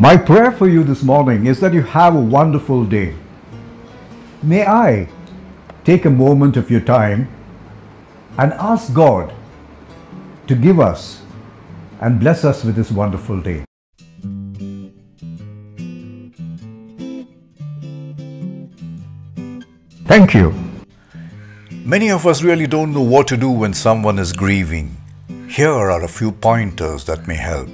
My prayer for you this morning is that you have a wonderful day. May I take a moment of your time and ask God to give us and bless us with this wonderful day. Thank you. Many of us really don't know what to do when someone is grieving. Here are a few pointers that may help.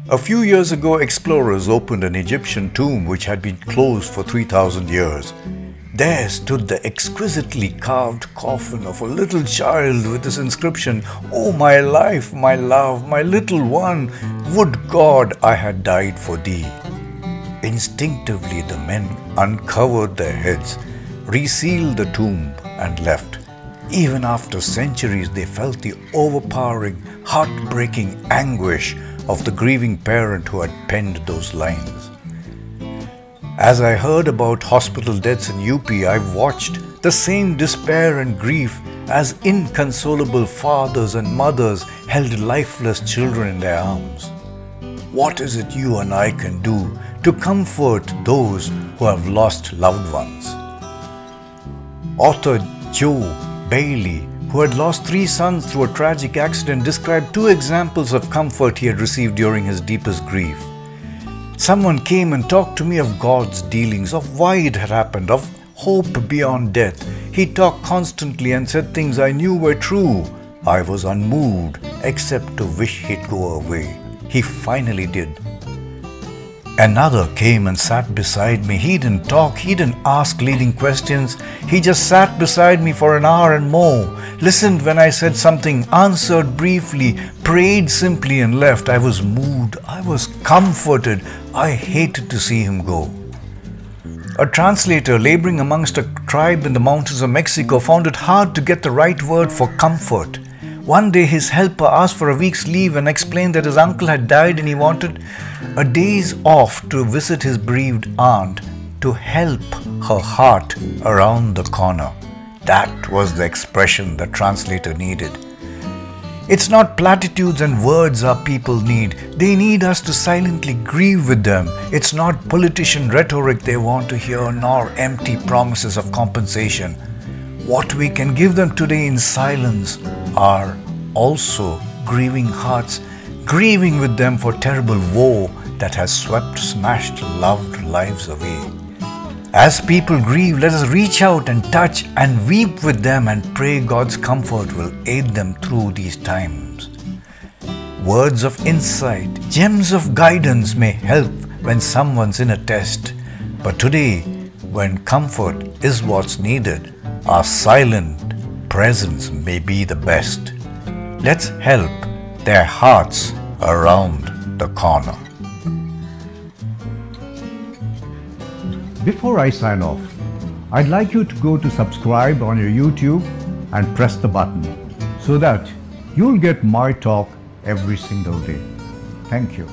A few years ago, explorers opened an Egyptian tomb which had been closed for 3,000 years. There stood the exquisitely carved coffin of a little child with this inscription, "Oh, my life, my love, my little one, would God I had died for thee." Instinctively, the men uncovered their heads, resealed the tomb and left. Even after centuries, they felt the overpowering, heartbreaking anguish of the grieving parent who had penned those lines. As I heard about hospital deaths in UP, I watched the same despair and grief as inconsolable fathers and mothers held lifeless children in their arms. What is it you and I can do to comfort those who have lost loved ones? Author Joe Bailey, who had lost 3 sons through a tragic accident, described 2 examples of comfort he had received during his deepest grief. Someone came and talked to me of God's dealings, of why it had happened, of hope beyond death. He talked constantly and said things I knew were true. I was unmoved, except to wish he'd go away. He finally did. Another came and sat beside me. He didn't talk, he didn't ask leading questions. He just sat beside me for an hour and more, listened when I said something, answered briefly, prayed simply and left. I was moved, I was comforted. I hated to see him go. A translator laboring amongst a tribe in the mountains of Mexico found it hard to get the right word for comfort. One day his helper asked for a week's leave and explained that his uncle had died and he wanted a day's off to visit his bereaved aunt to help her heart around the corner. That was the expression the translator needed. It's not platitudes and words our people need. They need us to silently grieve with them. It's not politician rhetoric they want to hear, nor empty promises of compensation. What we can give them today in silence are also grieving hearts, grieving with them for terrible woe that has smashed loved lives away. As people grieve, let us reach out and touch and weep with them and pray God's comfort will aid them through these times. Words of insight, gems of guidance may help when someone's in a test. But today, when comfort is what's needed, our silent presence may be the best. Let's help their hearts around the corner. Before I sign off, I'd like you to go to subscribe on your YouTube and press the button so that you'll get my talk every single day. Thank you.